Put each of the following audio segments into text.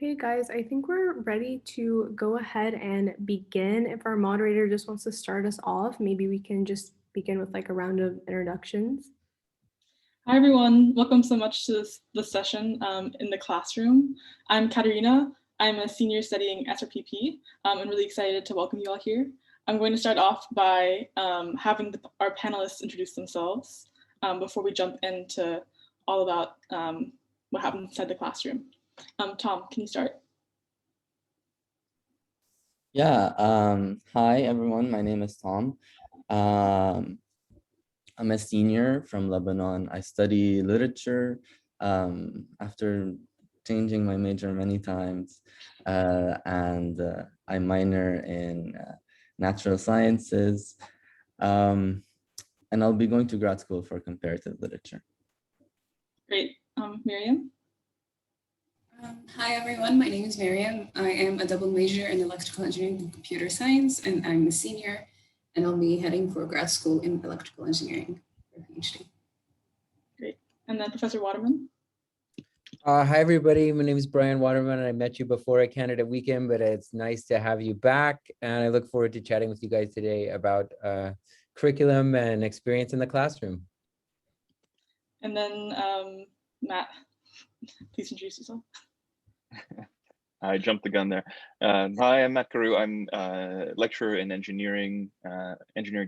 Okay, guys, I think we're ready to go ahead and begin. If our moderator just wants to start us off, maybe we can just begin with like a round of introductions. Hi, everyone. Welcome so much to this session in the classroom. I'm Katerina. I'm a senior studying SRPP. I'm really excited to welcome you all here. I'm going to start off by having our panelists introduce themselves before we jump into all about what happens inside the classroom. Tom, can you start? Yeah, hi everyone, my name is Tom. I'm a senior from Lebanon. I study literature after changing my major many times, and I minor in natural sciences, and I'll be going to grad school for comparative literature. Great. Miriam? Hi everyone, my name is Miriam. I am a double major in electrical engineering and computer science, and I'm a senior, and I'll be heading for grad school in electrical engineering for a PhD. Great. And then Professor Waterman? Hi everybody, my name is Brian Waterman, and I met you before at Canada Weekend, but it's nice to have you back, and I look forward to chatting with you guys today about curriculum and experience in the classroom. And then Matt, please introduce yourself. I jumped the gun there. Hi, I'm Matt Carew. I'm a lecturer in engineering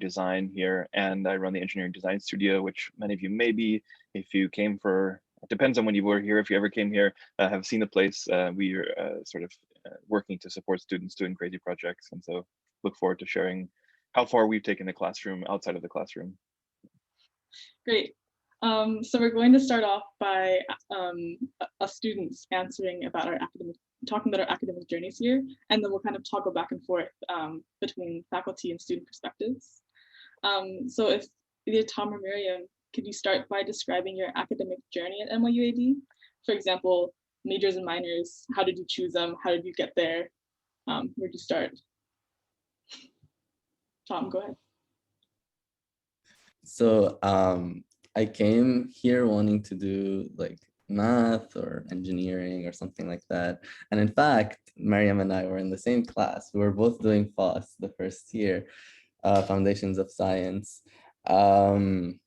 design here, and I run the engineering design studio, which many of you maybe, if you came for, it depends on when you were here, if you ever came here, have seen the place. We are sort of working to support students doing crazy projects, and so look forward to sharing how far we've taken the classroom outside of the classroom. Great. So we're going to start off by us students answering about talking about our academic journeys here, and then we'll kind of toggle back and forth between faculty and student perspectives. So if either Tom or Miriam, could you start by describing your academic journey at NYU AD? For example, majors and minors, how did you choose them? How did you get there? Where'd you start? Tom, go ahead. So I came here wanting to do like math or engineering or something like that. And in fact, Mariam and I were in the same class. We were both doing FOSS the first year, Foundations of Science. And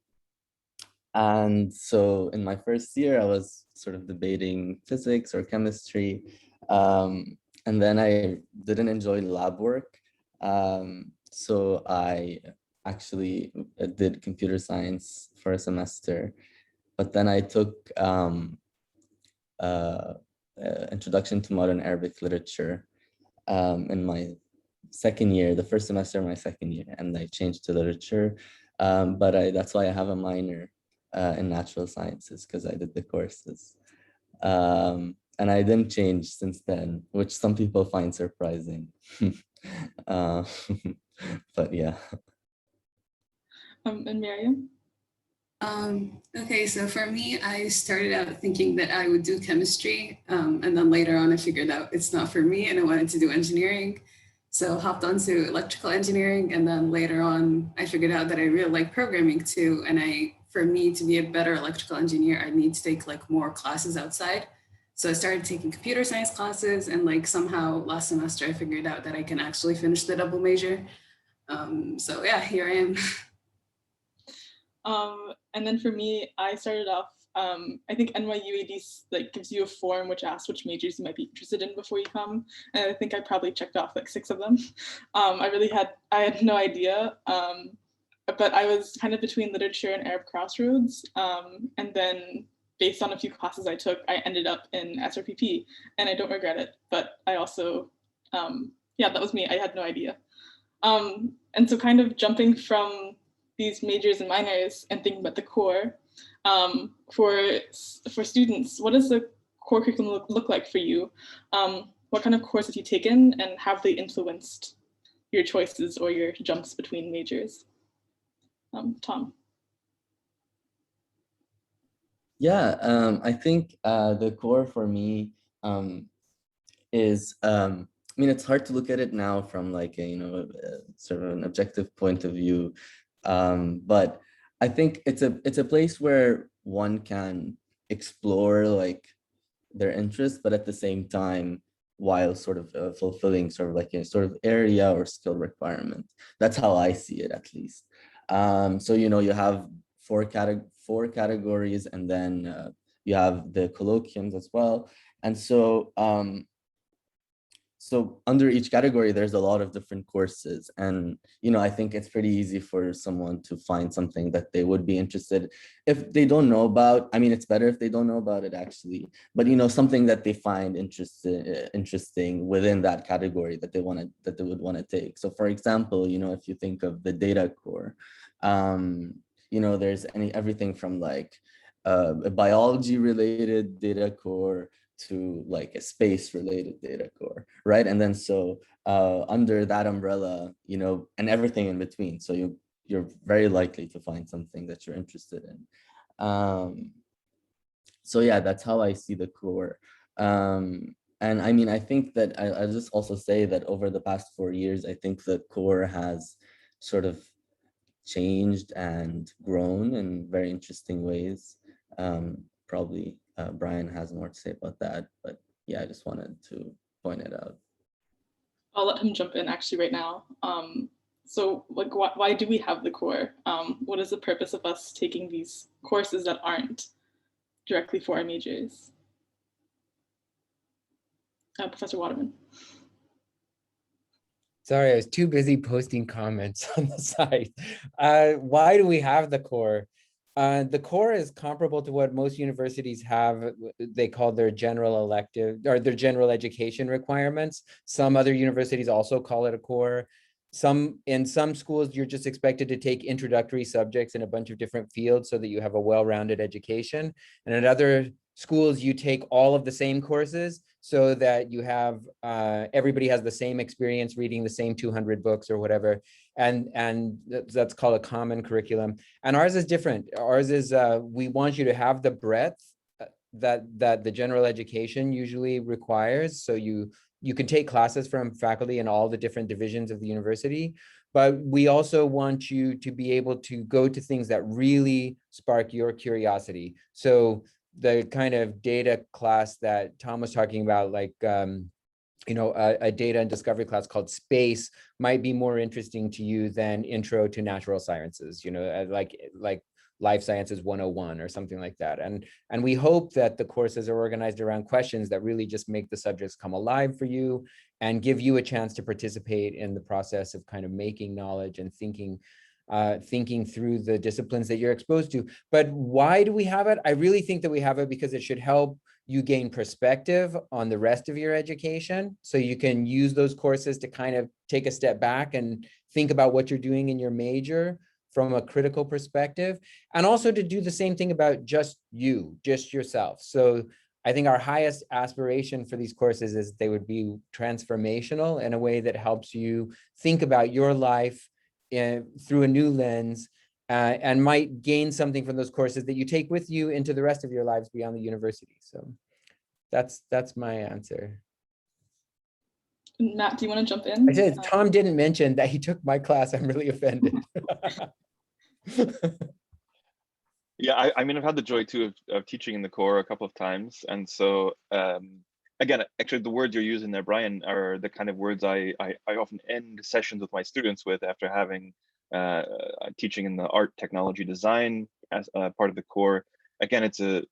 so in my first year, I was sort of debating physics or chemistry. And then I didn't enjoy lab work. So I actually did computer science for a semester, but then I took Introduction to Modern Arabic Literature in my second year, the first semester of my second year, and I changed to literature. But that's why I have a minor in natural sciences, because I did the courses. And I didn't change since then, which some people find surprising. But yeah. And Miriam? Okay, so for me, I started out thinking that I would do chemistry, and then later on I figured out it's not for me and I wanted to do engineering. So hopped onto electrical engineering, and then later on I figured out that I really like programming too. And for me to be a better electrical engineer, I need to take like more classes outside. So I started taking computer science classes, and like somehow last semester I figured out that I can actually finish the double major. So yeah, here I am. And then for me, I started off, I think NYU AD like gives you a form which asks which majors you might be interested in before you come. And I think I probably checked off like 6 of them. I had no idea, but I was kind of between literature and Arab crossroads. And then based on a few classes I took, I ended up in SRPP, and I don't regret it, but I also, yeah, that was me, I had no idea. And so kind of jumping from these majors and minors and thinking about the core, for students, what does the core curriculum look like for you? What kind of courses have you taken, and have they influenced your choices or your jumps between majors? Tom. Yeah, I think the core for me is, I mean, it's hard to look at it now from like a, sort of an objective point of view, but I think it's a place where one can explore like their interest, but at the same time, while sort of fulfilling sort of like a sort of area or skill requirement. That's how I see it, at least. So, you know, you have four categories, and then you have the colloquiums as well. And so, so under each category, there's a lot of different courses. And, you know, I think it's pretty easy for someone to find something that they would be interested if they don't know about. I mean, it's better if they don't know about it, actually, but, you know, something that they find interesting within that category that they would want to take. So for example, you know, if you think of the data core, you know, there's everything from like a biology related data core to like a space related data core, right? And then so under that umbrella, you know, and everything in between. So you're very likely to find something that you're interested in. So yeah, that's how I see the core. And I mean, I think that I'll just also say that over the past 4 years, I think the core has sort of changed and grown in very interesting ways. Probably Brian has more to say about that, but yeah, I just wanted to point it out. I'll let him jump in actually right now. So like, why do we have the core? What is the purpose of us taking these courses that aren't directly for our majors? Professor Waterman. Sorry, I was too busy posting comments on the site. Why do we have the core? The core is comparable to what most universities have. They call their general elective or their general education requirements. Some other universities also call it a core. In some schools, you're just expected to take introductory subjects in a bunch of different fields so that you have a well-rounded education. And at other schools, you take all of the same courses so that you have everybody has the same experience reading the same 200 books or whatever. And that's called a common curriculum. And ours is different. Ours is, we want you to have the breadth that the general education usually requires. So you can take classes from faculty in all the different divisions of the university, but we also want you to be able to go to things that really spark your curiosity. So the kind of data class that Tom was talking about, like, you know, a data and discovery class called space might be more interesting to you than intro to natural sciences, you know, like life sciences 101 or something like that. And we hope that the courses are organized around questions that really just make the subjects come alive for you and give you a chance to participate in the process of kind of making knowledge and thinking through the disciplines that you're exposed to. But why do we have it? I really think that we have it because it should help you gain perspective on the rest of your education. So you can use those courses to kind of take a step back and think about what you're doing in your major from a critical perspective, and also to do the same thing about just yourself. So I think our highest aspiration for these courses is they would be transformational in a way that helps you think about your life through a new lens, and might gain something from those courses that you take with you into the rest of your lives beyond the university. So that's my answer. Matt, do you want to jump in? I said Tom didn't mention that he took my class. I'm really offended. Yeah, I mean, I've had the joy too of teaching in the core a couple of times. And so again, actually the words you're using there, Brian, are the kind of words I often end sessions with my students with after having teaching in the art, technology, design as part of the core. Again, it's a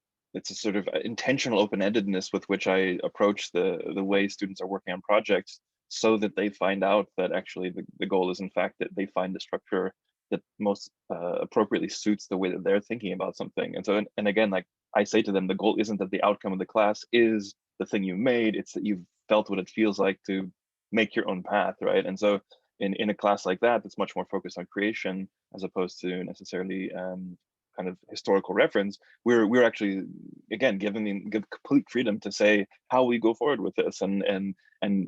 sort of intentional open-endedness with which I approach the way students are working on projects, so that they find out that actually the goal is in fact that they find the structure that most appropriately suits the way that they're thinking about something. And so, and again, like I say to them, the goal isn't that the outcome of the class is the thing you made, it's that you've felt what it feels like to make your own path, right? And so in a class like that, that's much more focused on creation as opposed to necessarily kind of historical reference, we're actually, again, give complete freedom to say how we go forward with this. And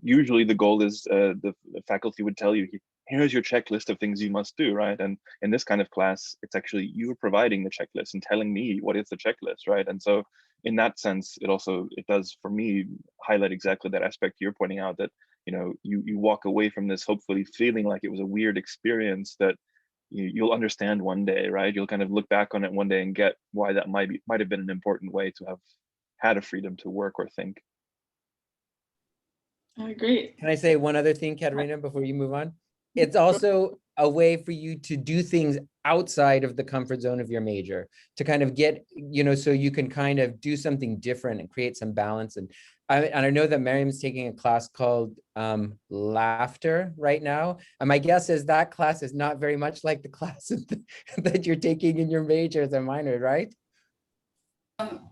usually the goal is the faculty would tell you, here's your checklist of things you must do, right? And in this kind of class, it's actually you providing the checklist and telling me what is the checklist, right? And so in that sense, it does for me highlight exactly that aspect you're pointing out, that you walk away from this hopefully feeling like it was a weird experience that you'll understand one day, right? You'll kind of look back on it one day and get why that might have been an important way to have had a freedom to work or think. Great. Can I say one other thing, Katerina, before you move on? It's also a way for you to do things outside of the comfort zone of your major, to kind of get, so you can kind of do something different and create some balance. And I know that Miriam's taking a class called Laughter right now. And my guess is that class is not very much like the classes that you're taking in your major as a minor, right?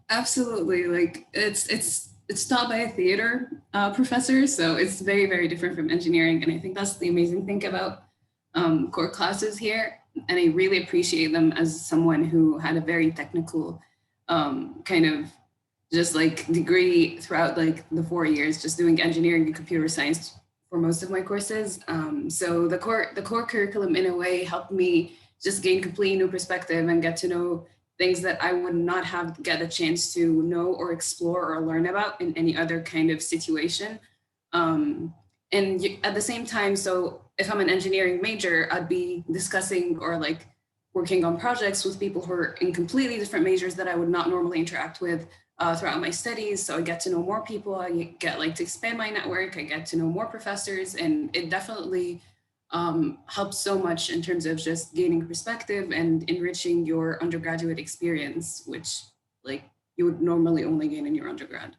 Absolutely. Like it's taught by a theater professor, so it's very, very different from engineering. And I think that's the amazing thing about core classes here. And I really appreciate them as someone who had a very technical kind of just like degree throughout like the 4 years, just doing engineering and computer science for most of my courses. So the core curriculum in a way helped me just gain completely new perspective and get to know things that I would not have get a chance to know or explore or learn about in any other kind of situation. At the same time, so if I'm an engineering major, I'd be discussing or like working on projects with people who are in completely different majors that I would not normally interact with throughout my studies. So I get to know more people, I get like to expand my network, I get to know more professors, and it definitely helps so much in terms of just gaining perspective and enriching your undergraduate experience, which like you would normally only gain in your undergrad.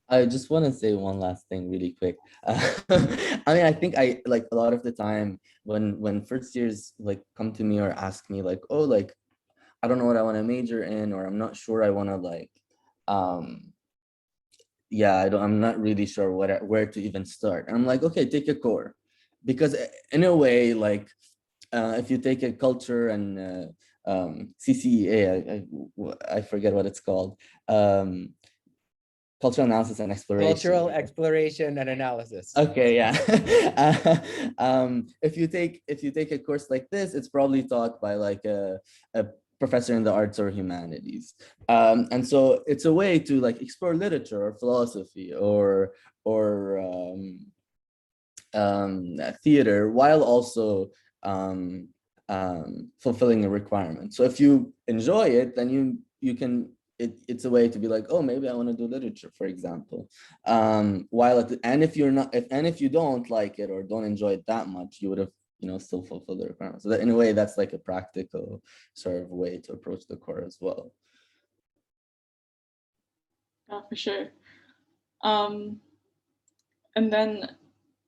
I just want to say one last thing really quick. I mean, I think I like a lot of the time when first years like come to me or ask me like, oh, like, I don't know what I want to major in, or I'm not sure I want to like, yeah, I'm not really sure where to even start. And I'm like, okay, take a core. Because in a way, like, if you take a culture and CCEA, I forget what it's called, cultural analysis and exploration. Cultural exploration and analysis. Okay, yeah. If you take a course like this, it's probably taught by like a professor in the arts or humanities, and so it's a way to like explore literature or philosophy or theater while also fulfilling a requirement. So if you enjoy it, then you can. It's a way to be like, oh, maybe I want to do literature, for example. If you don't like it or don't enjoy it that much, you would have still fulfilled the requirements. So that in a way, that's like a practical sort of way to approach the core as well. Yeah, for sure. And then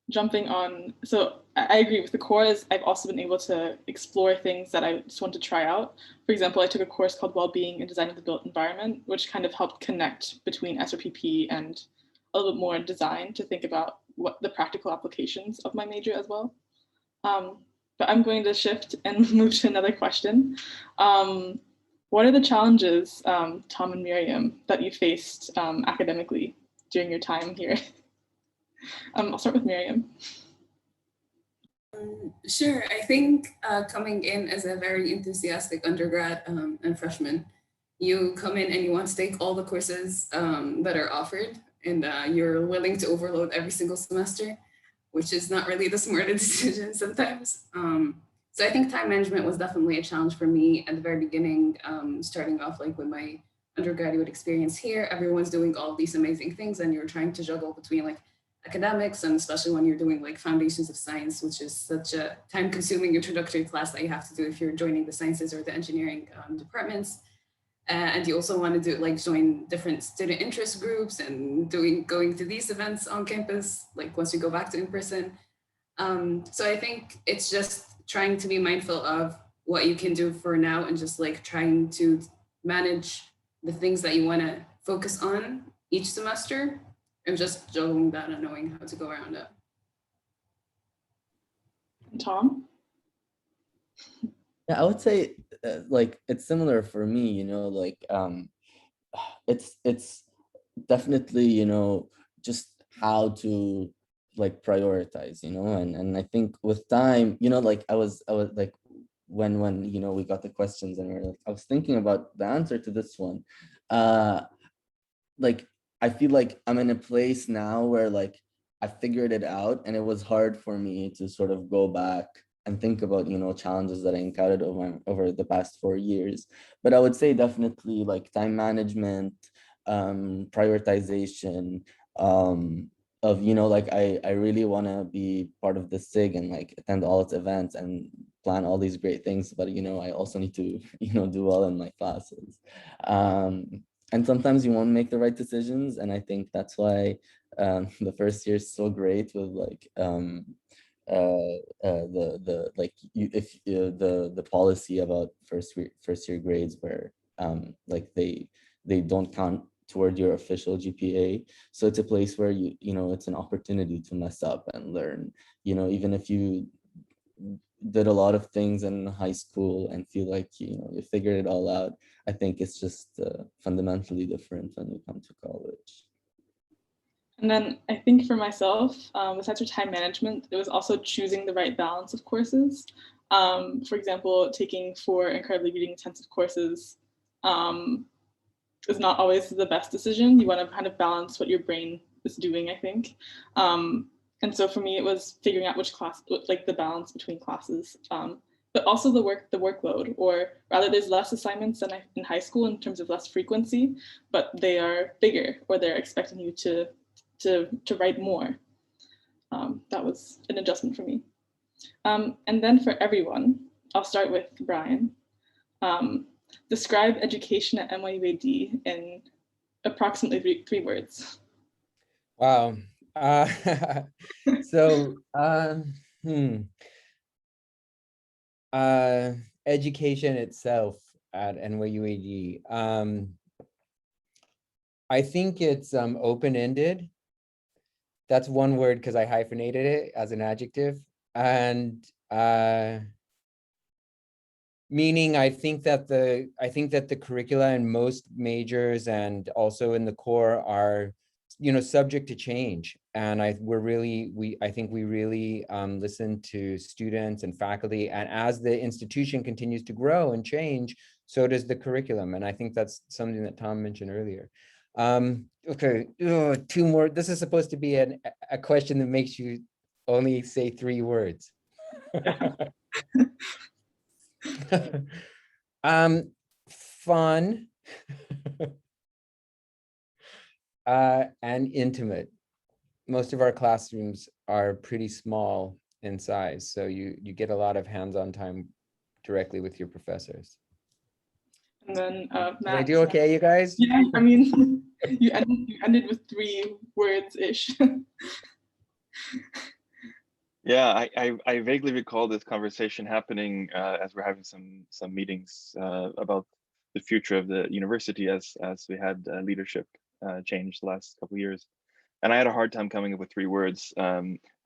jumping on, so I agree with the course. I've also been able to explore things that I just want to try out. For example, I took a course called Wellbeing and Design of the Built Environment, which kind of helped connect between SRPP and a little bit more design to think about what the practical applications of my major as well. But I'm going to shift and move to another question. What are the challenges, Tom and Miriam, that you faced academically during your time here? I'll start with Miriam. Sure. I think coming in as a very enthusiastic undergrad and freshman, you come in and you want to take all the courses that are offered, and you're willing to overload every single semester, which is not really the smartest decision sometimes. So I think time management was definitely a challenge for me at the very beginning, starting off like with my undergraduate experience here. Everyone's doing all these amazing things and you're trying to juggle between like academics, and especially when you're doing like foundations of science, which is such a time-consuming introductory class that you have to do if you're joining the sciences or the engineering departments. And you also want to do like join different student interest groups and going to these events on campus, like once you go back to in person. So I think it's just trying to be mindful of what you can do for now and just like trying to manage the things that you want to focus on each semester, and just juggling that and knowing how to go around it. Tom? Yeah, I would say like it's similar for me, like it's definitely, just how to like prioritize, and I think with time, like I was like when we got the questions and I was thinking about the answer to this one. Like I feel like I'm in a place now where like I figured it out, and it was hard for me to sort of go back and think about, challenges that I encountered over the past 4 years. But I would say definitely like time management, prioritization, of, you know, like I really want to be part of the SIG and like attend all its events and plan all these great things, but you know, I also need to, you know, do well in my classes. And sometimes you won't make the right decisions, and I think that's why the first year is so great with like the like you if the policy about first year grades where like they don't count toward your official GPA. So it's a place where you know, it's an opportunity to mess up and learn, you know, even if you did a lot of things in high school and feel like, you know, you figured it all out. I think it's just fundamentally different when you come to college. And then I think for myself, besides for time management, it was also choosing the right balance of courses. For example, taking 4 incredibly reading intensive courses is not always the best decision. You want to kind of balance what your brain is doing, I think. And so for me, it was figuring out which class, like the balance between classes, but also the workload, or rather there's less assignments than in high school in terms of less frequency, but they are bigger, or they're expecting you to write more. That was an adjustment for me. And then for everyone, I'll start with Brian. Describe education at NYU AD in approximately 3 words. Wow. So, education itself at NYU AD. I think it's open-ended. That's one word because I hyphenated it as an adjective. And meaning I think that the curricula in most majors and also in the core are, you know, subject to change. And I think we really listen to students and faculty. And as the institution continues to grow and change, so does the curriculum. And I think that's something that Tom mentioned earlier. Okay, 2 more. This is supposed to be a question that makes you only say 3 words. Fun and intimate. Most of our classrooms are pretty small in size, so you get a lot of hands-on time directly with your professors. And then Matt. Did I do okay, you guys? Yeah, I mean, you ended with 3 words-ish. Yeah, I vaguely recall this conversation happening as we're having some meetings about the future of the university as we had leadership change the last couple of years, and I had a hard time coming up with 3 words.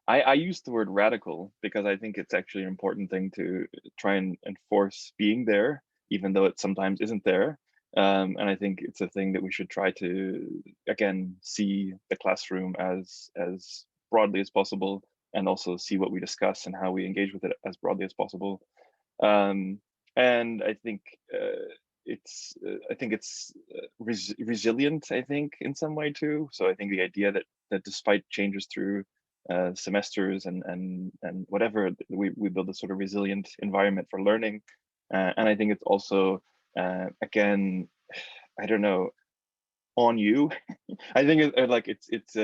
I used the word radical because I think it's actually an important thing to try and enforce being there, even though it sometimes isn't there. And I think it's a thing that we should try to, again, see the classroom as broadly as possible, and also see what we discuss and how we engage with it as broadly as possible. And I think it's resilient, I think, in some way too. So I think the idea that despite changes through semesters and whatever, we build a sort of resilient environment for learning. And I think it's also, again, I don't know, on you. I think it's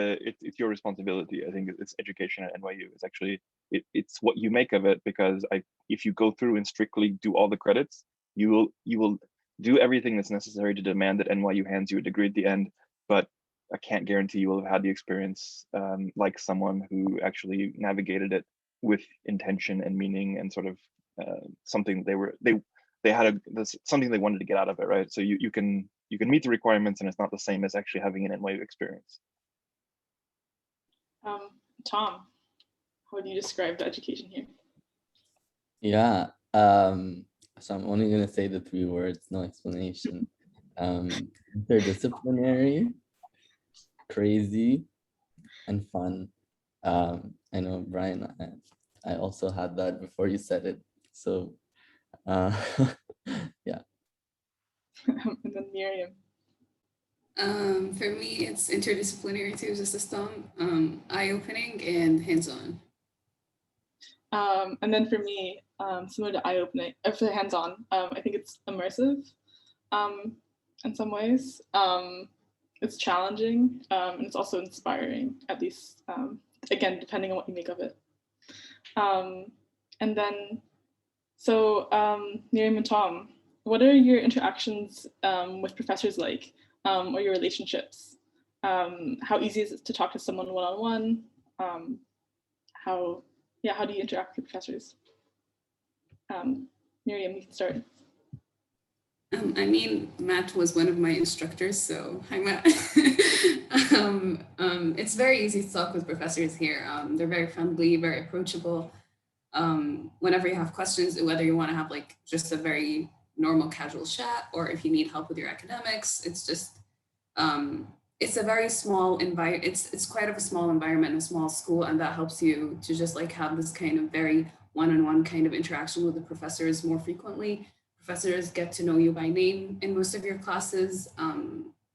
your responsibility. I think it's education at NYU. It's actually it's what you make of it, because if you go through and strictly do all the credits, you will do everything that's necessary to demand that NYU hands you a degree at the end. But I can't guarantee you will have had the experience like someone who actually navigated it with intention and meaning and sort of something they had something they wanted to get out of it, right? So you can meet the requirements, and it's not the same as actually having an NYU experience. Tom, how would you describe the education here? Yeah, so I'm only gonna say the 3 words, no explanation. Interdisciplinary, crazy, and fun. I know, Brian, I also had that before you said it. So yeah. And then Miriam. For me, it's interdisciplinary too, just as Tom, eye-opening and hands-on. And then for me, similar to eye-opening, for hands-on, I think it's immersive in some ways. it's challenging, and it's also inspiring, at least, again, depending on what you make of it. And then, so Miriam and Tom, what are your interactions with professors like, or your relationships? How easy is it to talk to someone one-on-one? How do you interact with professors? Miriam, you can start. I mean, Matt was one of my instructors, so hi, Matt. It's very easy to talk with professors here. They're very friendly, very approachable. Whenever you have questions, whether you want to have like just a very normal casual chat, or if you need help with your academics, it's just, it's a very small environment. It's quite of a small environment in a small school, and that helps you to just like have this kind of very one-on-one kind of interaction with the professors more frequently. Professors get to know you by name in most of your classes,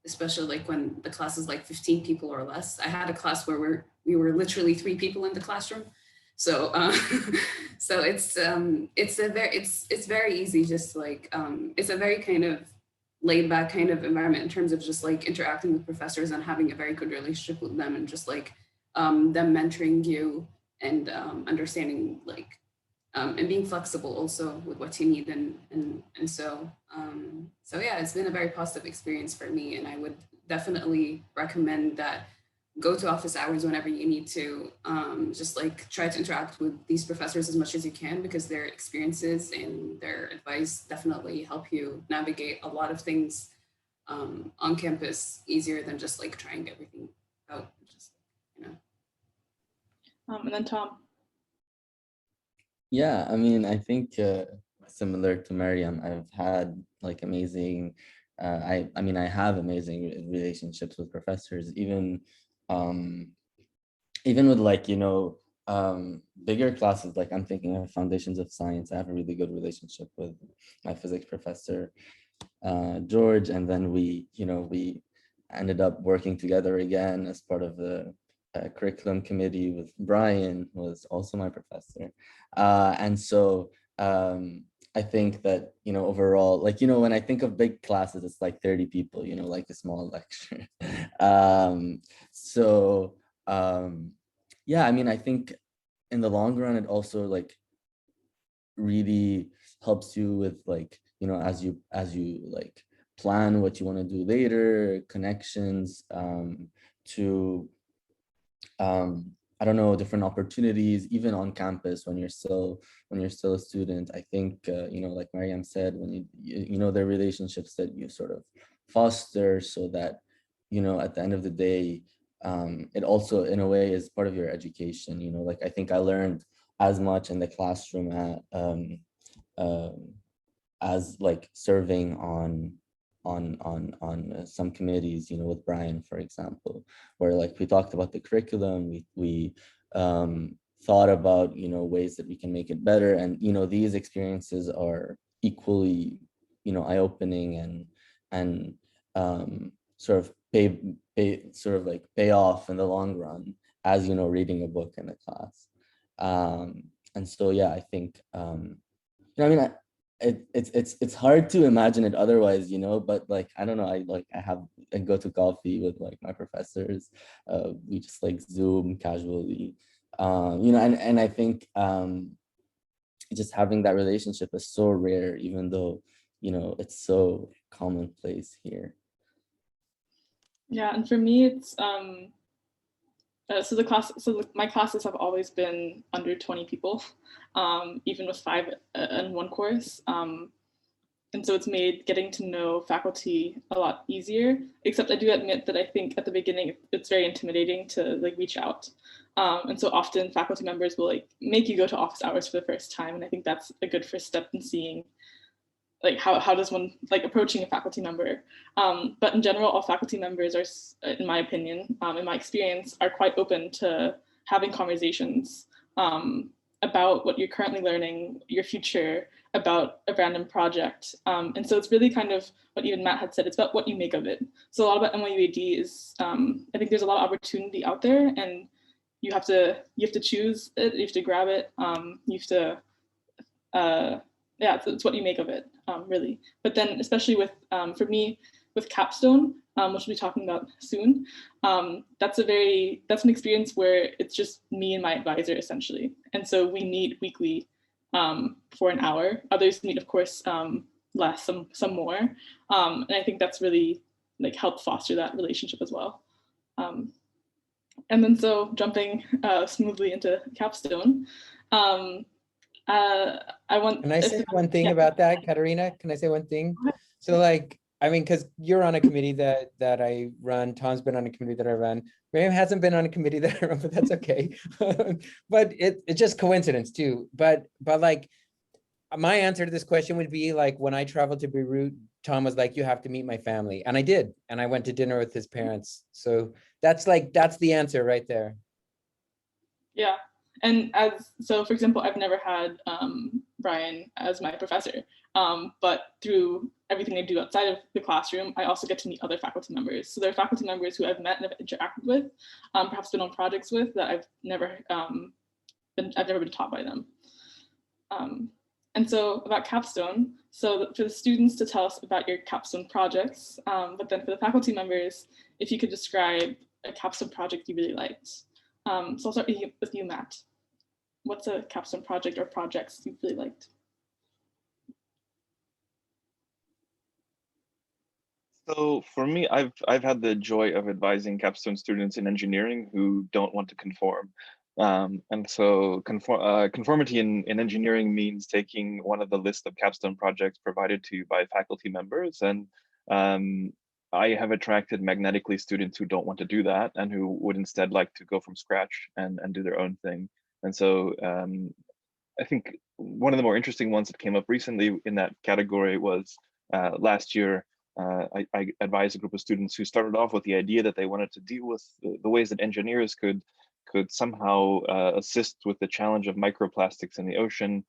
especially like when the class is like 15 people or less. I had a class where we were literally 3 people in the classroom. So, so it's very easy, just like, it's a very kind of laid back kind of environment in terms of just like interacting with professors and having a very good relationship with them, and just like them mentoring you and understanding like, and being flexible also with what you need. And so, so yeah, it's been a very positive experience for me, and I would definitely recommend that go to office hours whenever you need to, just like try to interact with these professors as much as you can, because their experiences and their advice definitely help you navigate a lot of things on campus easier than just like trying everything out, just, you know. And then Tom. Yeah, I mean, I think similar to Mariam, I've had like amazing, I mean, I have amazing relationships with professors, even with like, you know, bigger classes. Like I'm thinking of Foundations of Science. I have a really good relationship with my physics professor, George, and then we ended up working together again as part of the curriculum committee with Brian, who was also my professor. And so I think that, you know, overall, like, you know, when I think of big classes, it's like 30 people, you know, like a small lecture. Yeah, I mean, I think in the long run, it also like really helps you with like, you know, as you like plan what you want to do later, connections to I don't know, different opportunities, even on campus when you're still a student. I think you know, like Mariam said, when you know, the relationships that you sort of foster, so that, you know, at the end of the day, it also in a way is part of your education. You know, like I think I learned as much in the classroom as like serving on some committees, you know, with Brian, for example, where like we talked about the curriculum, we thought about, you know, ways that we can make it better. And, you know, these experiences are equally, you know, eye-opening and sort of pay off in the long run, as, you know, reading a book in a class. And so, yeah, I think, you know, I mean, it's hard to imagine it otherwise, you know, but like, I don't know, I go to coffee with like my professors, we just like Zoom casually, you know, and I think just having that relationship is so rare, even though, you know, it's so commonplace here. Yeah, and for me, it's my classes have always been under 20 people, even with 5 in one course. And so it's made getting to know faculty a lot easier, except I do admit that I think at the beginning, it's very intimidating to like reach out. And so often faculty members will like make you go to office hours for the first time. And I think that's a good first step in seeing like how does one like approaching a faculty member. But in general, all faculty members are, in my opinion, in my experience, are quite open to having conversations about what you're currently learning, your future, about a random project. And so it's really kind of what even Matt had said, it's about what you make of it. So a lot about NYU AD is, I think there's a lot of opportunity out there, and you have to choose it, you have to grab it, you have to, yeah, it's what you make of it, really. But then especially with, for me, with Capstone, which we'll be talking about soon, that's an experience where it's just me and my advisor essentially. And so we meet weekly for an hour. Others meet, of course, less, some more. And I think that's really like helped foster that relationship as well. And then so jumping smoothly into Capstone, I want. Can I say one thing about that, Katarina? Can I say one thing? So like, I mean, because you're on a committee that I run, Tom's been on a committee that I run, Miriam hasn't been on a committee that I run, but that's okay. But it's just coincidence too. But like, my answer to this question would be like, when I traveled to Beirut, Tom was like, you have to meet my family. And I did. And I went to dinner with his parents. So that's the answer right there. Yeah. And so for example, I've never had Brian as my professor, but through everything I do outside of the classroom, I also get to meet other faculty members. So there are faculty members who I've met and have interacted with, perhaps been on projects with, that I've never been taught by them. And so about Capstone, so for the students to tell us about your Capstone projects, but then for the faculty members, if you could describe a Capstone project you really liked. So I'll start with you, Matt. What's a Capstone project or projects you really liked? So for me, I've had the joy of advising Capstone students in engineering who don't want to conform. And so conformity in engineering means taking one of the list of capstone projects provided to you by faculty members. And I have attracted magnetically students who don't want to do that and who would instead like to go from scratch and do their own thing. And so I think one of the more interesting ones that came up recently in that category was last year, I advised a group of students who started off with the idea that they wanted to deal with the ways that engineers could somehow assist with the challenge of microplastics in the ocean.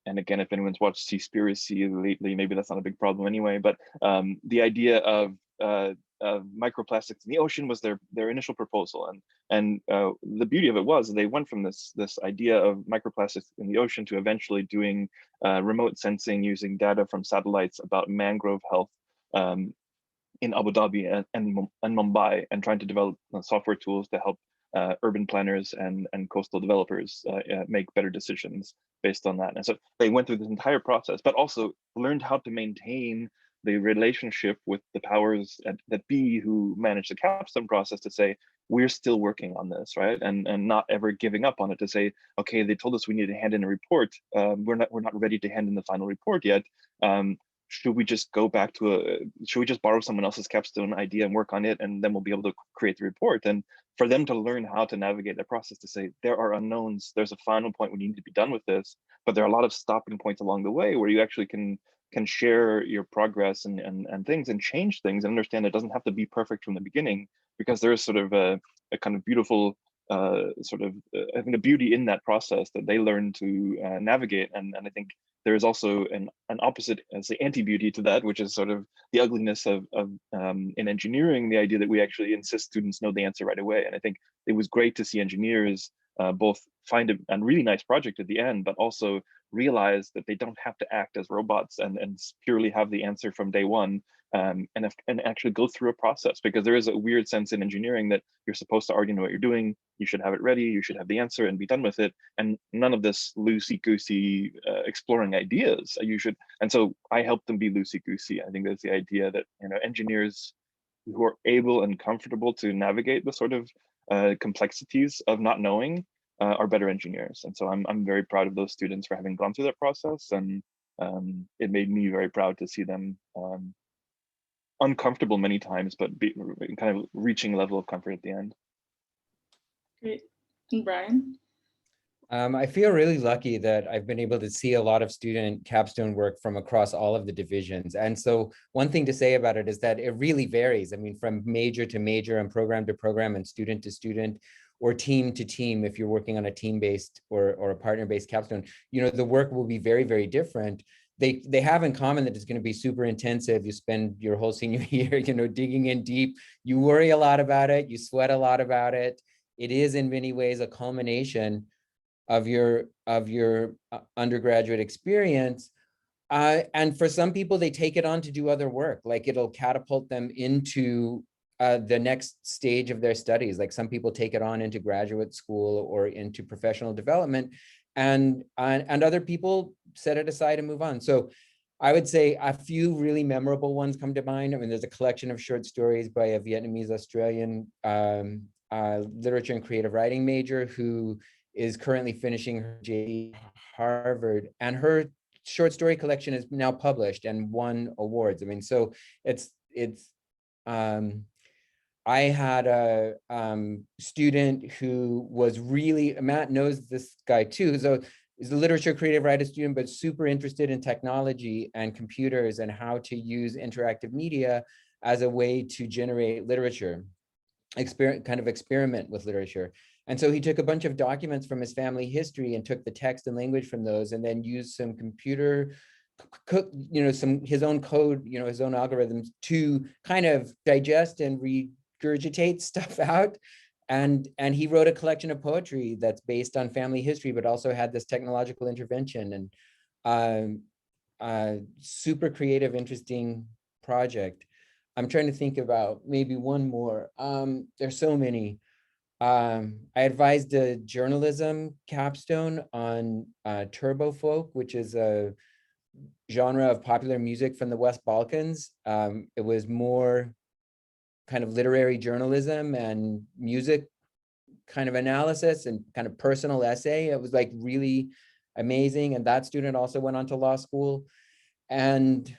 And again, if anyone's watched Seaspiracy lately, maybe that's not a big problem anyway, but the idea of microplastics in the ocean was their initial proposal. And the beauty of it was they went from this idea of microplastics in the ocean to eventually doing remote sensing using data from satellites about mangrove health in Abu Dhabi and Mumbai, and trying to develop software tools to help urban planners and coastal developers make better decisions based on that. And so they went through this entire process, but also learned how to maintain the relationship with the powers that be who manage the capstone process to say, we're still working on this, right? And not ever giving up on it, to say, okay, they told us we need to hand in a report. We're not ready to hand in the final report yet. Should we just go back to should we just borrow someone else's capstone idea and work on it, and then we'll be able to create the report? And for them to learn how to navigate that process, to say there are unknowns, there's a final point when you need to be done with this, but there are a lot of stopping points along the way where you actually can share your progress and things and change things, and understand it doesn't have to be perfect from the beginning, because there is sort of a kind of beautiful I think a beauty in that process that they learn to navigate. And I think there is also an opposite, as the anti-beauty to that, which is sort of the ugliness of in engineering, the idea that we actually insist students know the answer right away. And I think it was great to see engineers both find a really nice project at the end, but also realize that they don't have to act as robots and purely have the answer from day one, and actually go through a process, because there is a weird sense in engineering that you're supposed to already know what you're doing, you should have it ready, you should have the answer and be done with it, and none of this loosey-goosey exploring ideas. And so I help them be loosey-goosey. I think that's the idea that, you know, engineers who are able and comfortable to navigate the sort of complexities of not knowing are better engineers. And so I'm very proud of those students for having gone through that process, and it made me very proud to see them uncomfortable many times, but kind of reaching a level of comfort at the end. Great. And Brian? I feel really lucky that I've been able to see a lot of student capstone work from across all of the divisions. And so one thing to say about it is that it really varies. I mean, from major to major and program to program and student to student, or team to team, if you're working on a team-based or a partner-based capstone, you know, the work will be very, very different. They have in common that it's going to be super intensive. You spend your whole senior year, you know, digging in deep. You worry a lot about it. You sweat a lot about it. It is in many ways a culmination of your undergraduate experience. And for some people, they take it on to do other work, like it'll catapult them into the next stage of their studies. Like some people take it on into graduate school or into professional development, and other people set it aside and move on. So I would say a few really memorable ones come to mind. I mean, there's a collection of short stories by a Vietnamese Australian literature and creative writing major who is currently finishing her JD at Harvard, and her short story collection is now published and won awards. I mean, so it's I had a student who was really, Matt knows this guy too, so he's a literature creative writer student, but super interested in technology and computers and how to use interactive media as a way to generate literature, kind of experiment with literature. And so he took a bunch of documents from his family history and took the text and language from those, and then used some computer, his own code, his own algorithms to kind of digest and regurgitate stuff out. And he wrote a collection of poetry that's based on family history, but also had this technological intervention, and super creative, interesting project. I'm trying to think about maybe one more. There's so many. I advised a journalism capstone on Turbo Folk, which is a genre of popular music from the West Balkans. It was more kind of literary journalism and music kind of analysis and kind of personal essay. It was like really amazing. And that student also went on to law school. And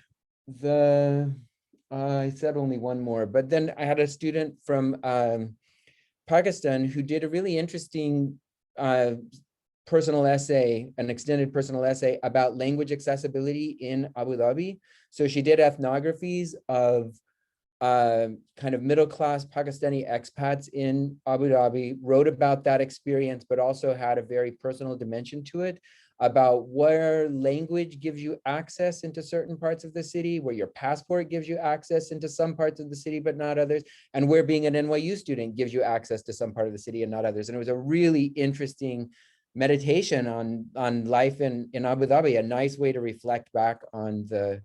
I said only one more, but then I had a student from Pakistan who did a really interesting personal essay, an extended personal essay about language accessibility in Abu Dhabi. So she did ethnographies of kind of middle-class Pakistani expats in Abu Dhabi, wrote about that experience, but also had a very personal dimension to it about where language gives you access into certain parts of the city, where your passport gives you access into some parts of the city, but not others, and where being an NYU student gives you access to some part of the city and not others. And it was a really interesting meditation on life in Abu Dhabi, a nice way to reflect back on the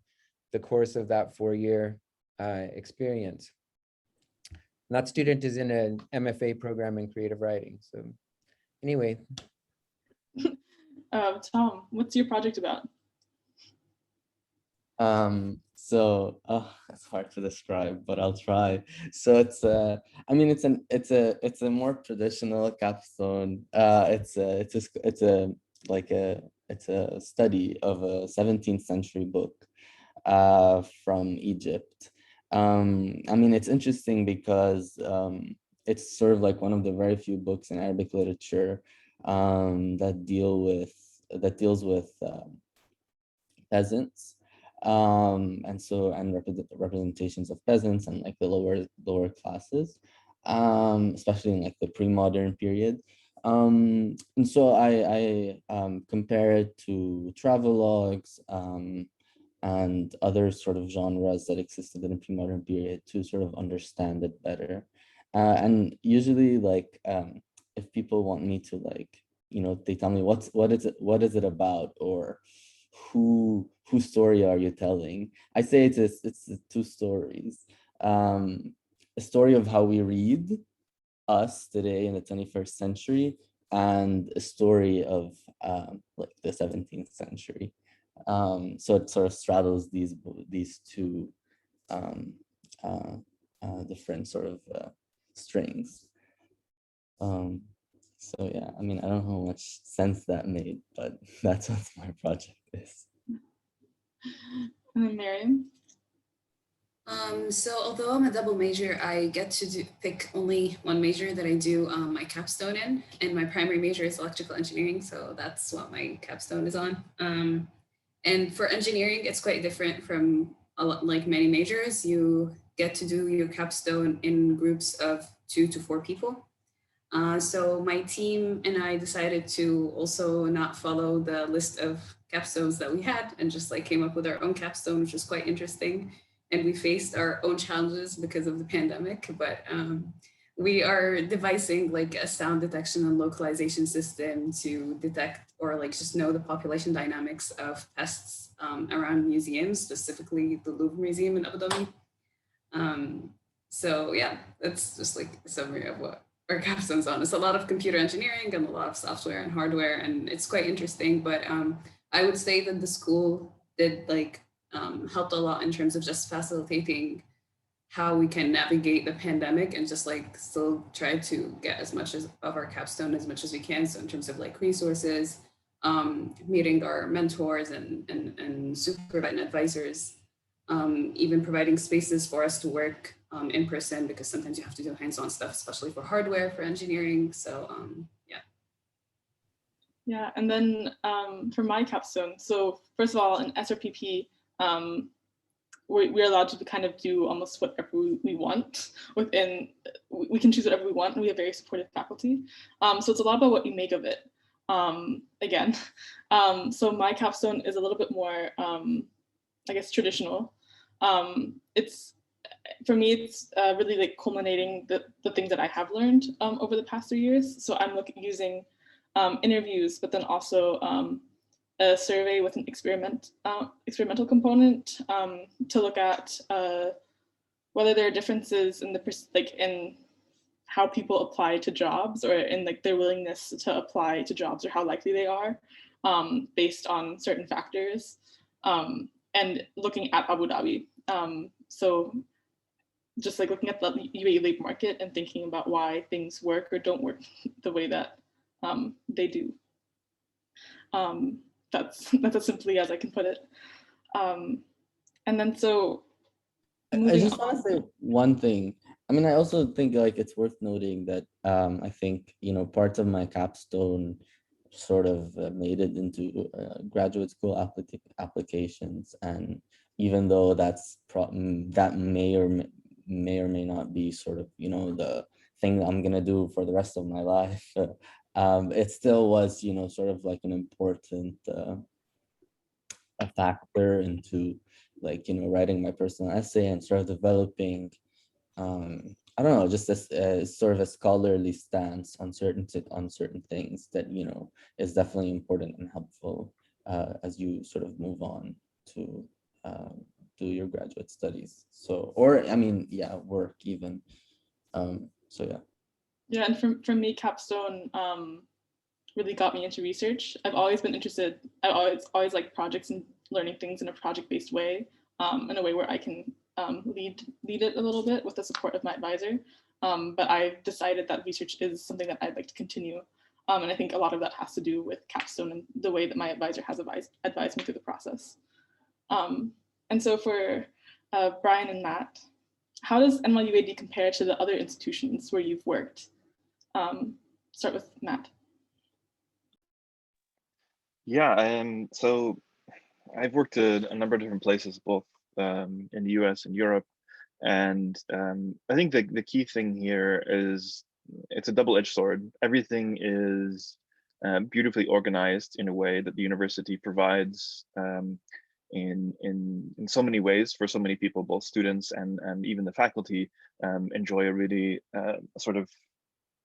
course of that 4-year experience. And that student is in an MFA program in creative writing. So anyway. Tom, what's your project about? It's hard to describe, but I'll try. So it's a more traditional capstone. It's a study of a 17th century book from Egypt. It's interesting because it's sort of like one of the very few books in Arabic literature that deals with peasants, and representations of peasants and like the lower classes, especially in like the pre-modern period. And so I compare it to travelogues and other sort of genres that existed in the pre-modern period to sort of understand it better. And usually, like, if people want me to, like, they tell me what is it about, or whose story are you telling? I say it's two stories. A story of how we read us today in the 21st century, and a story of like the 17th century. So it sort of straddles these two different sort of strings. So yeah, I mean, I don't know how much sense that made, but that's what my project is. And then Miriam? So although I'm a double major, I get to pick only one major that I do my capstone in, and my primary major is electrical engineering, so that's what my capstone is on. And for engineering, it's quite different from like many majors. You get to do your capstone in groups of 2 to 4 people. So my team and I decided to also not follow the list of capstones that we had, and just like came up with our own capstone, which was quite interesting. And we faced our own challenges because of the pandemic, but we are devising like a sound detection and localization system to detect or like just know the population dynamics of pests around museums, specifically the Louvre Museum in Abu Dhabi. So yeah, that's just like a summary of what our capstone's on. It's a lot of computer engineering and a lot of software and hardware, and it's quite interesting. But I would say that the school did like helped a lot in terms of just facilitating how we can navigate the pandemic and just like still try to get as much of our capstone as much as we can. So in terms of like resources, meeting our mentors and supervising advisors, even providing spaces for us to work in person, because sometimes you have to do hands-on stuff, especially for hardware, for engineering. So yeah. Yeah, and then for my capstone, so first of all, in SRPP, we're allowed to kind of do almost whatever we want within, we can choose whatever we want, and we have very supportive faculty. So it's a lot about what you make of it, again. So my capstone is a little bit more, I guess, traditional. It's, for me, it's really like culminating the things that I have learned over the past 3 years. So I'm using interviews, but then also a survey with an experimental component to look at whether there are differences in in how people apply to jobs, or in like their willingness to apply to jobs, or how likely they are based on certain factors, and looking at Abu Dhabi. So just like looking at the UAE labor market and thinking about why things work or don't work the way that they do. That's as simply as I can put it. And then so I just want to say one thing. I mean, I also think like it's worth noting that I think, you know, parts of my capstone sort of made it into graduate school applications. And even though that's that may or may not be sort of, you know, the thing that I'm going to do for the rest of my life, it still was, you know, sort of like an important a factor into like, you know, writing my personal essay and sort of developing I don't know, just as sort of a scholarly stance on certain things that, you know, is definitely important and helpful as you sort of move on to do your graduate studies. So, or I mean, yeah, work even. So yeah. Yeah, and for me, capstone really got me into research. I've always been interested. I always liked projects and learning things in a project-based way, in a way where I can lead it a little bit with the support of my advisor. But I've decided that research is something that I'd like to continue. And I think a lot of that has to do with capstone and the way that my advisor has advised me through the process. And so for Brian and Matt, how does NYU AD compare to the other institutions where you've worked? Start with Matt. Yeah, so I've worked at a number of different places, both in the US and Europe. And I think the key thing here is it's a double-edged sword. Everything is beautifully organized in a way that the university provides in so many ways for so many people, both students and even the faculty enjoy a really sort of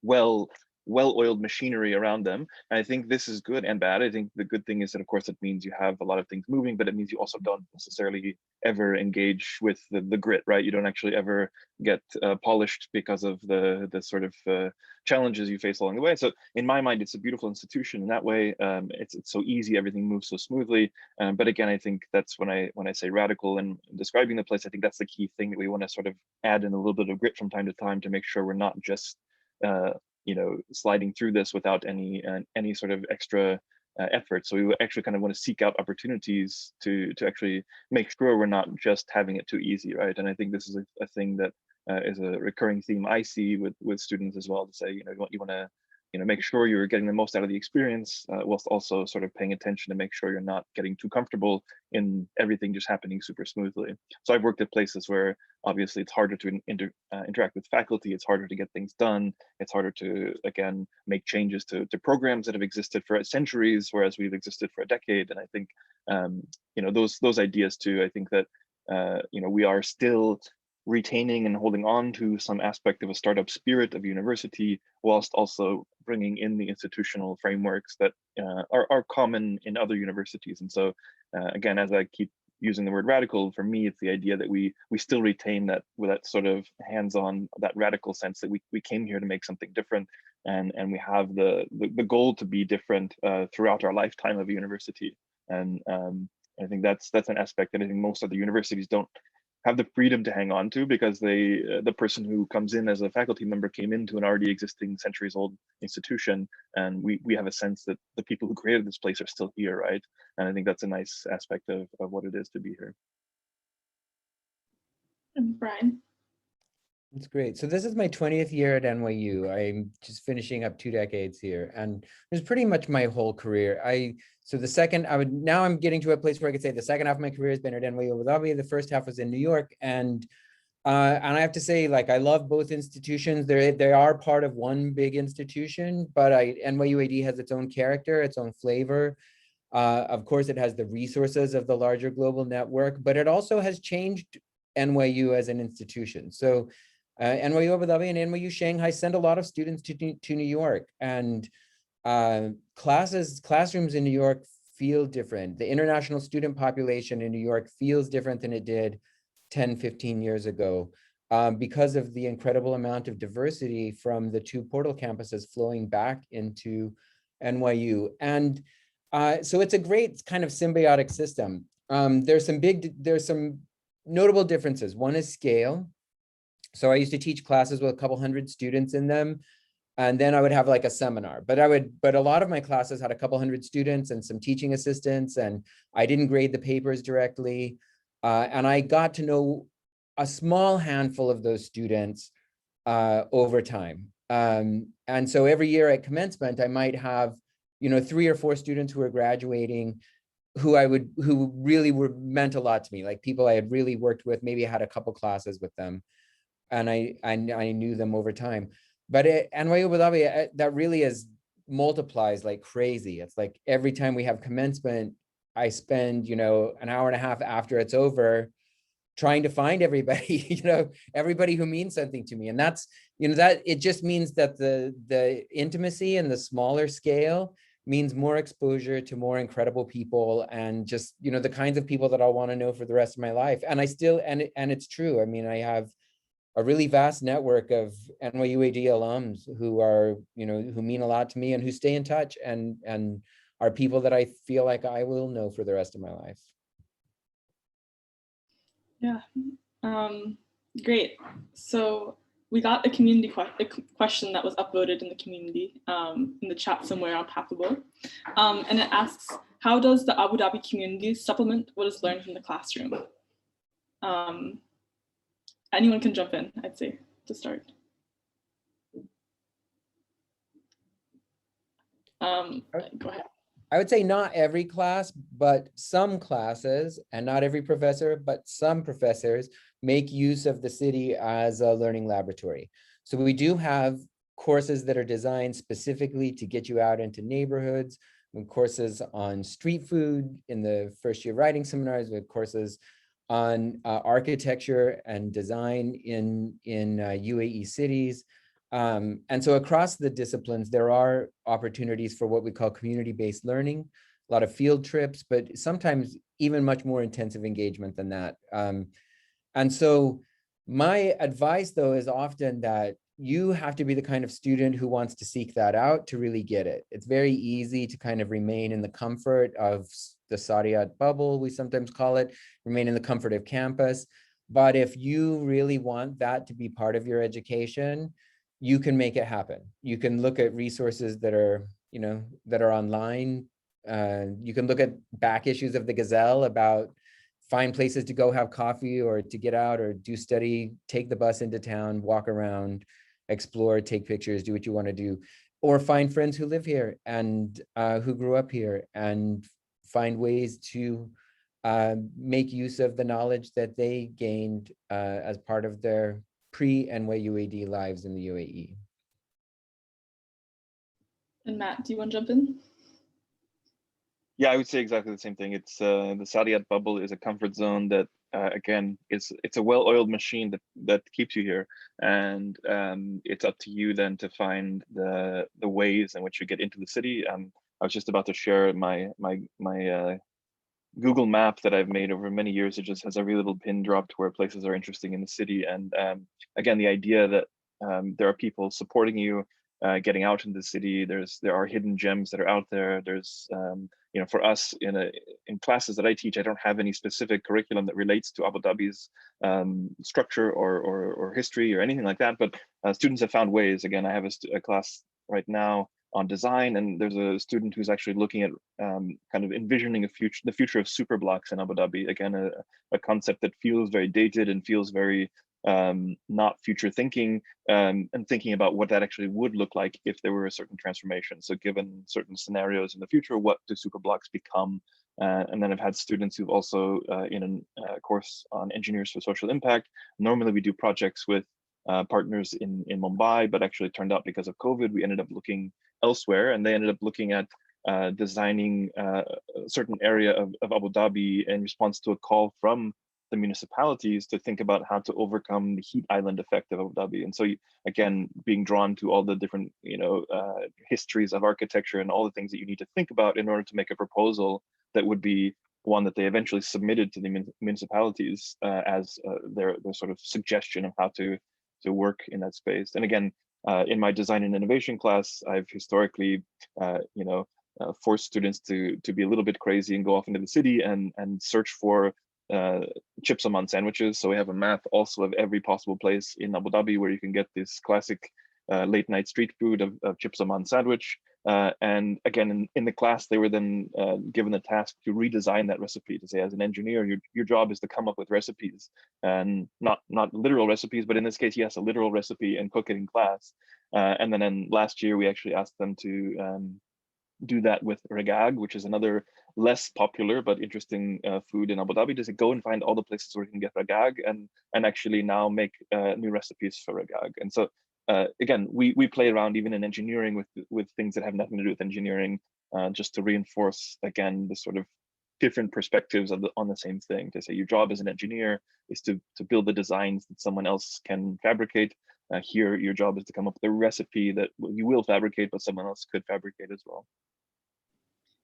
well-oiled machinery around them. And I think this is good and bad. I think the good thing is that, of course, it means you have a lot of things moving, but it means you also don't necessarily ever engage with the grit, right? You don't actually ever get polished because of the sort of challenges you face along the way. So in my mind, it's a beautiful institution in that way. It's so easy, everything moves so smoothly. But again, I think that's when I say radical and describing the place, I think that's the key thing that we want to sort of add in a little bit of grit from time to time to make sure we're not just you know, sliding through this without any sort of extra effort. So we actually kind of want to seek out opportunities to actually make sure we're not just having it too easy, right? And I think this is a thing that is a recurring theme I see with students as well, to say, you know, you want to, you know, make sure you're getting the most out of the experience, whilst also sort of paying attention to make sure you're not getting too comfortable in everything just happening super smoothly. So I've worked at places where obviously it's harder to interact with faculty, it's harder to get things done, it's harder to, again, make changes to programs that have existed for centuries, whereas we've existed for a decade. And I think, you know, those ideas too, I think that, you know, we are still retaining and holding on to some aspect of a startup spirit of university, whilst also bringing in the institutional frameworks that are common in other universities. And so again, as I keep using the word radical, for me, it's the idea that we still retain that, with that sort of hands-on, that radical sense that we came here to make something different, and we have the goal to be different throughout our lifetime of a university. And I think that's an aspect that I think most other universities don't have the freedom to hang on to, because the person who comes in as a faculty member came into an already existing centuries old institution, and we have a sense that the people who created this place are still here, right? And I think that's a nice aspect of what it is to be here. And Brian? That's great. So this is my 20th year at NYU. I'm just finishing up 2 decades here, and it was pretty much my whole career. Now I'm getting to a place where I could say the second half of my career has been at NYU Abu Dhabi. The first half was in New York, and I have to say, like, I love both institutions. They are part of one big institution, but NYU AD has its own character, its own flavor. Of course, it has the resources of the larger global network, but it also has changed NYU as an institution. So NYU Abu Dhabi and NYU Shanghai send a lot of students to New York, and classrooms in New York feel different. The international student population in New York feels different than it did 10, 15 years ago, because of the incredible amount of diversity from the 2 portal campuses flowing back into NYU. And so it's a great kind of symbiotic system. There's some notable differences. One is scale. So I used to teach classes with a couple hundred students in them, and then I would have like a seminar. But a lot of my classes had a couple hundred students and some teaching assistants, and I didn't grade the papers directly. And I got to know a small handful of those students over time. And so every year at commencement, I might have, 3 or 4 students who are graduating who really meant a lot to me, like people I had really worked with. Maybe I had a couple classes with them, and I knew them over time. But at NYU Abu Dhabi, that really multiplies like crazy. It's like every time we have commencement, I spend, an hour and a half after it's over trying to find everybody, everybody who means something to me. And that's, that it just means that the intimacy and the smaller scale means more exposure to more incredible people, and just, the kinds of people that I'll want to know for the rest of my life. And and it's true. I mean, I have a really vast network of NYU AD alums who are, who mean a lot to me and who stay in touch, and are people that I feel like I will know for the rest of my life. Yeah, great. So we got a community question that was upvoted in the community, in the chat somewhere on Pathable. And it asks, how does the Abu Dhabi community supplement what is learned from the classroom? Anyone can jump in, I'd say, to start. Go ahead. I would say not every class, but some classes, and not every professor, but some professors make use of the city as a learning laboratory. So we do have courses that are designed specifically to get you out into neighborhoods, and courses on street food in the first year writing seminars, with courses on architecture and design in UAE cities. And so across the disciplines, there are opportunities for what we call community-based learning, a lot of field trips, but sometimes even much more intensive engagement than that. And so my advice, though, is often that you have to be the kind of student who wants to seek that out to really get it. It's very easy to kind of remain in the comfort of the Saadiyat bubble, we sometimes call it, remain in the comfort of campus. But if you really want that to be part of your education, you can make it happen. You can look at resources that are, that are online. You can look at back issues of the Gazelle about find places to go have coffee or to get out or do study, take the bus into town, walk around, explore, take pictures, do what you want to do, or find friends who live here and who grew up here, and find ways to make use of the knowledge that they gained as part of their pre-NYU AD lives in the UAE. And Matt, do you want to jump in? Yeah, I would say exactly the same thing. It's the Saadiyat bubble is a comfort zone that again, it's a well-oiled machine that keeps you here, and it's up to you then to find the ways in which you get into the city. I was just about to share my Google map that I've made over many years. It just has every little pin dropped where places are interesting in the city. And again, the idea that there are people supporting you getting out into the city. There are hidden gems that are out there. There's you know, for us in classes that I teach, I don't have any specific curriculum that relates to Abu Dhabi's structure or history or anything like that. But students have found ways. Again, I have a class right now on design, and there's a student who's actually looking at kind of envisioning the future of super blocks in Abu Dhabi. Again, a concept that feels very dated and feels very not future thinking, and thinking about what that actually would look like if there were a certain transformation. So given certain scenarios in the future, what do super blocks become? And then I've had students who've also in a course on engineers for social impact. Normally we do projects with partners in Mumbai, but actually it turned out because of COVID, we ended up looking elsewhere, and they ended up looking at designing a certain area of Abu Dhabi in response to a call from the municipalities to think about how to overcome the heat island effect of Abu Dhabi. And so again, being drawn to all the different, you know, histories of architecture and all the things that you need to think about in order to make a proposal that would be one that they eventually submitted to the municipalities as their sort of suggestion of how to work in that space. And again, in my design and innovation class, I've historically, you know, forced students to be a little bit crazy and go off into the city and search for chips on sandwiches. So we have a map also of every possible place in Abu Dhabi where you can get this classic late night street food of chips on sandwich. And again, in the class, they were then given the task to redesign that recipe, to say, as an engineer, your job is to come up with recipes, and not literal recipes, but in this case, yes, a literal recipe, and cook it in class. And then last year, we actually asked them to do that with regag, which is another less popular but interesting food in Abu Dhabi. Does it go and find all the places where you can get regag and actually now make new recipes for regag? And so again, we play around even in engineering with things that have nothing to do with engineering, just to reinforce again the sort of different perspectives on the same thing. To say your job as an engineer is to build the designs that someone else can fabricate. Here, your job is to come up with a recipe that you will fabricate, but someone else could fabricate as well.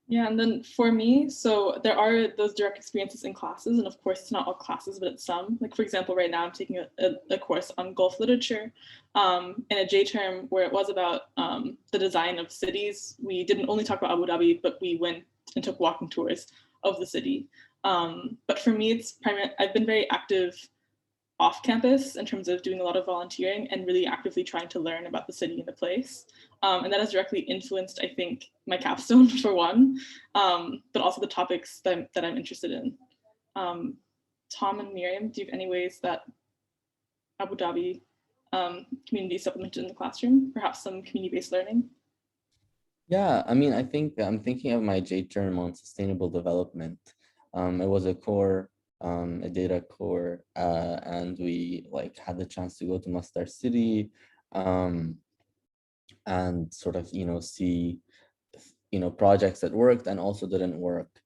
Yeah, and then for me, so there are those direct experiences in classes, and of course it's not all classes, but it's some. Like for example, right now I'm taking a course on Gulf literature in a J term where it was about the design of cities. We didn't only talk about Abu Dhabi, but we went and took walking tours of the city. But for me, it's I've been very active off campus in terms of doing a lot of volunteering and really actively trying to learn about the city and the place. And that has directly influenced, I think, my capstone for one, but also the topics that I'm interested in. Tom and Miriam, do you have any ways that Abu Dhabi community supplemented in the classroom, perhaps some community-based learning? Yeah, I mean, I think I'm thinking of my J term on sustainable development. It was a core, a data core, and we like had the chance to go to Masdar City, and sort of, see, projects that worked and also didn't work,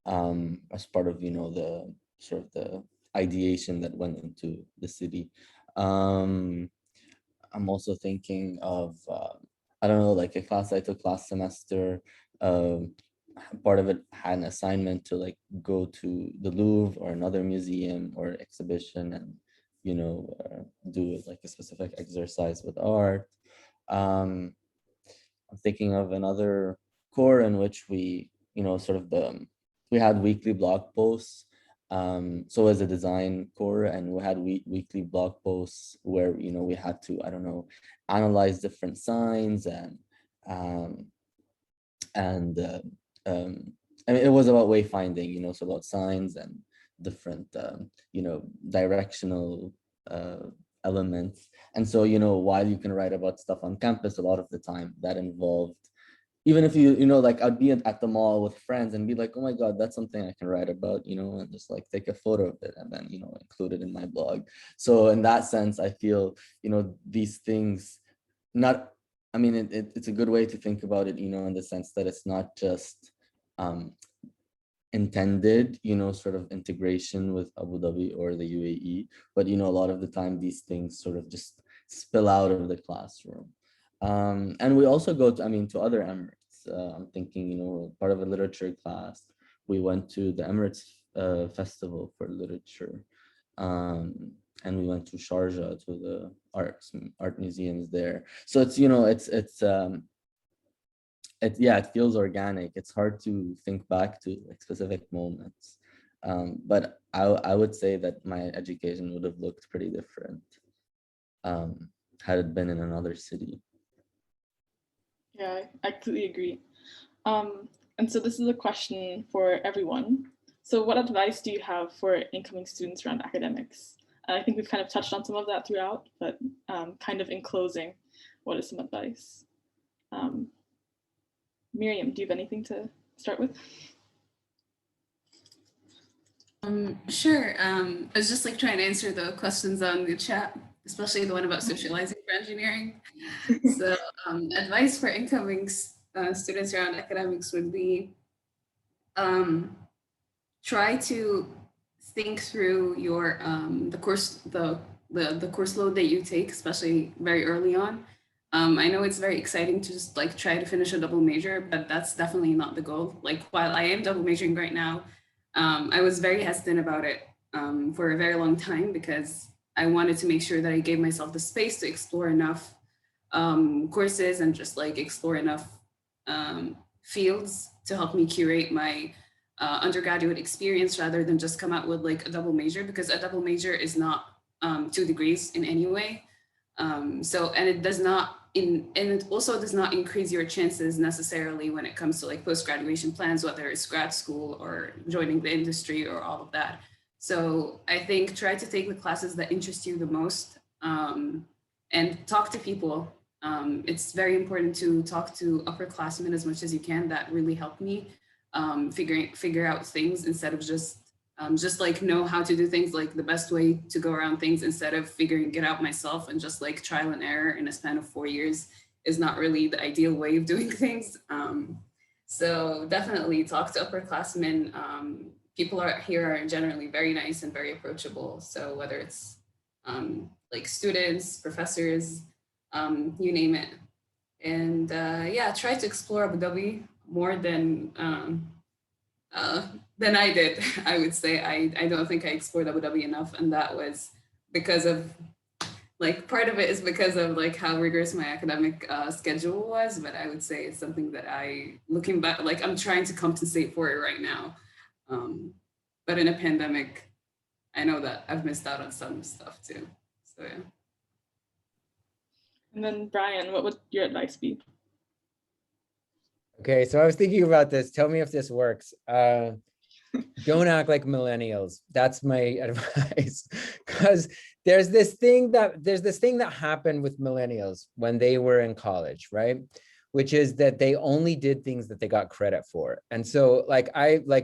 as part of, the sort of the ideation that went into the city. I'm also thinking of, I don't know, like a class I took last semester. Part of it had an assignment to like go to the Louvre or another museum or exhibition and, do like a specific exercise with art. I'm thinking of another core in which we, we had weekly blog posts. So as a design core, and we had weekly blog posts where, we had to, I don't know, analyze different signs and I mean, it was about wayfinding, so about signs and different, directional elements. And so, while you can write about stuff on campus, a lot of the time that involved, even if like I'd be at the mall with friends and be like, oh my God, that's something I can write about, and just like take a photo of it and then, include it in my blog. So in that sense, I feel, these things, I mean, it's a good way to think about it, in the sense that it's not just intended, sort of integration with Abu Dhabi or the UAE, but a lot of the time these things sort of just spill out of the classroom. And we also go to other Emirates. I'm thinking, part of a literature class, we went to the Emirates Festival for Literature. And we went to Sharjah to the art museums there. So it's it feels organic. It's hard to think back to like specific moments, but I would say that my education would have looked pretty different had it been in another city. Yeah, I completely agree. And so this is a question for everyone. So what advice do you have for incoming students around academics? And I think we've kind of touched on some of that throughout, but kind of in closing, what is some advice? Miriam, do you have anything to start with? Sure. I was just like trying to answer the questions on the chat, especially the one about socializing for engineering. So advice for incoming students around academics would be try to think through your the course load that you take, especially very early on. I know it's very exciting to just like try to finish a double major, but that's definitely not the goal. Like while I am double majoring right now, I was very hesitant about it for a very long time because I wanted to make sure that I gave myself the space to explore enough courses and just like explore enough fields to help me curate my undergraduate experience rather than just come out with like a double major, because a double major is not 2 degrees in any way. And it also does not increase your chances necessarily when it comes to like post-graduation plans, whether it's grad school or joining the industry or all of that. So I think try to take the classes that interest you the most and talk to people. It's very important to talk to upperclassmen as much as you can. That really helped me figure out things instead of just like know how to do things, like the best way to go around things instead of figuring it out myself, and just like trial and error in a span of 4 years is not really the ideal way of doing things. So definitely talk to upperclassmen. People here are generally very nice and very approachable. So whether it's like students, professors, you name it. And yeah, try to explore Abu Dhabi more than I did. I would say I don't think I explored Abu Dhabi enough, and that was because of like part of it is because of like how rigorous my academic schedule was. But I would say it's something that looking back, like I'm trying to compensate for it right now. But in a pandemic, I know that I've missed out on some stuff too. So yeah. And then Brian, what would your advice be? Okay, so I was thinking about this. Tell me if this works. Don't act like millennials. That's my advice. Because there's this thing that happened with millennials when they were in college, right? Which is that they only did things that they got credit for. And so like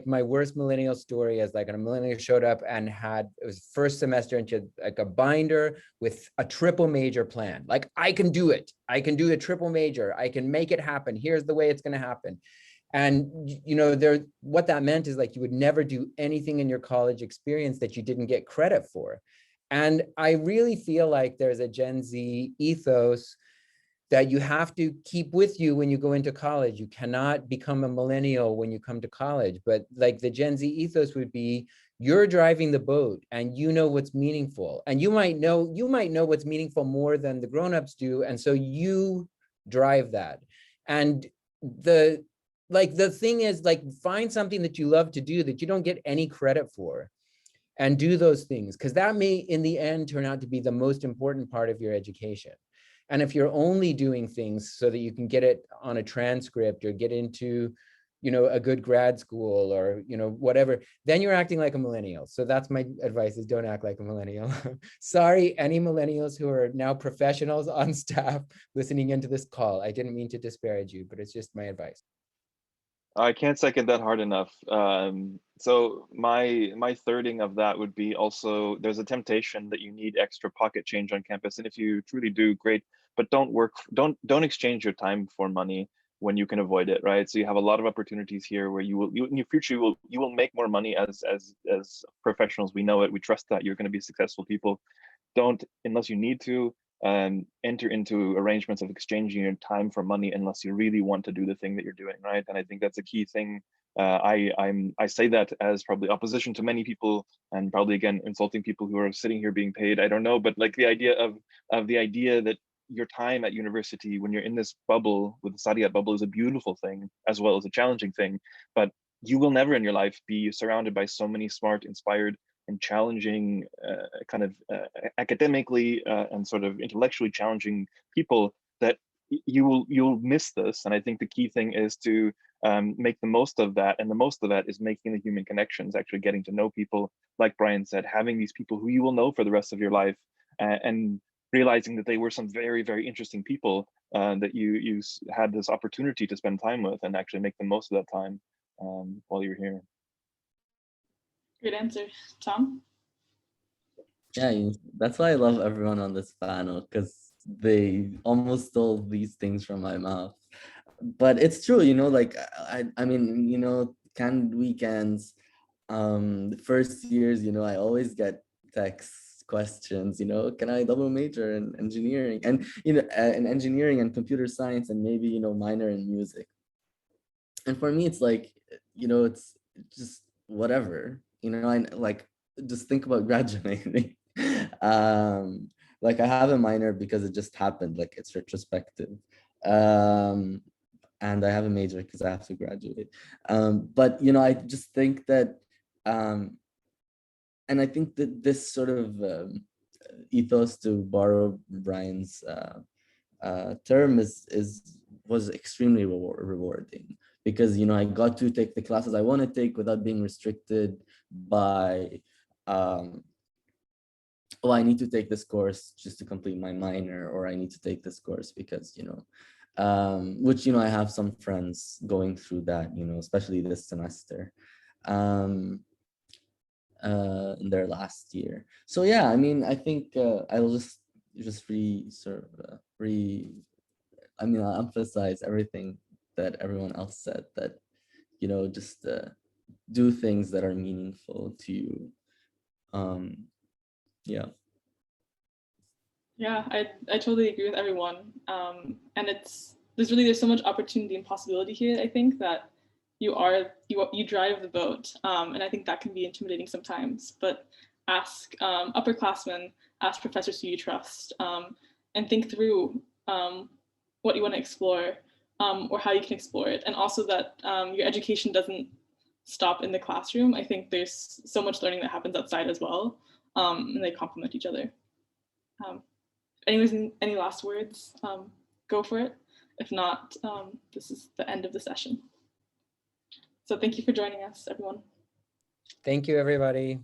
my worst millennial story is like a millennial showed up and it was first semester into like a binder with a triple major plan. Like, I can do it. I can do a triple major. I can make it happen. Here's the way it's going to happen. And what that meant is like you would never do anything in your college experience that you didn't get credit for. And I really feel like there's a Gen Z ethos that you have to keep with you when you go into college. You cannot become a millennial when you come to college, but like the Gen Z ethos would be, you're driving the boat and you know what's meaningful, and you might know what's meaningful more than the grownups do, and so you drive that. And the thing is, like, find something that you love to do that you don't get any credit for, and do those things, because that may in the end turn out to be the most important part of your education. And if you're only doing things so that you can get it on a transcript or get into, a good grad school or, whatever, then you're acting like a millennial. So that's my advice, is don't act like a millennial. Sorry, any millennials who are now professionals on staff listening into this call. I didn't mean to disparage you, but it's just my advice. I can't second that hard enough. So my thirding of that would be also, there's a temptation that you need extra pocket change on campus, and if you truly do, great, but don't exchange your time for money. when you can avoid it, right? So you have a lot of opportunities here where you in your future you will make more money as professionals. We know it. We trust that you're going to be successful people. Don't, unless you need to, enter into arrangements of exchanging your time for money unless you really want to do the thing that you're doing, right? And I think that's a key thing. I say that as probably opposition to many people, and probably again insulting people who are sitting here being paid. I don't know, but like the idea that your time at university when you're in this bubble with the Sadia bubble is a beautiful thing as well as a challenging thing, but you will never in your life be surrounded by so many smart, inspired, and challenging academically and sort of intellectually challenging people that you'll miss this. And I think the key thing is to make the most of that, and the most of that is making the human connections, actually getting to know people, like Brian said, having these people who you will know for the rest of your life, and realizing that they were some very, very interesting people that you had this opportunity to spend time with, and actually make the most of that time while you're here. Great answer. Tom? Yeah, that's why I love everyone on this panel, because they almost stole these things from my mouth. But it's true, like I mean, canned weekends, the first years, I always get texts, questions, can I double major in engineering, and in engineering and computer science, and maybe minor in music. And for me, it's like, it's just whatever, I like just think about graduating. Like I have a minor because it just happened, like it's retrospective. And I have a major because I have to graduate. But I just think that, and I think that this sort of ethos, to borrow Brian's term, was extremely rewarding, because I got to take the classes I want to take without being restricted by oh, I need to take this course just to complete my minor, or I need to take this course because which I have some friends going through that, especially this semester, in their last year. So yeah, I mean, I think I'll just I'll emphasize everything that everyone else said, that just do things that are meaningful to you. Yeah. Yeah, I totally agree with everyone. And there's so much opportunity and possibility here, I think, that you drive the boat. And I think that can be intimidating sometimes, but ask upperclassmen, ask professors who you trust, and think through what you want to explore, or how you can explore it. And also that your education doesn't stop in the classroom. I think there's so much learning that happens outside as well, and they complement each other. Anyways, any last words? Go for it. If not, this is the end of the session. So thank you for joining us, everyone. Thank you, everybody.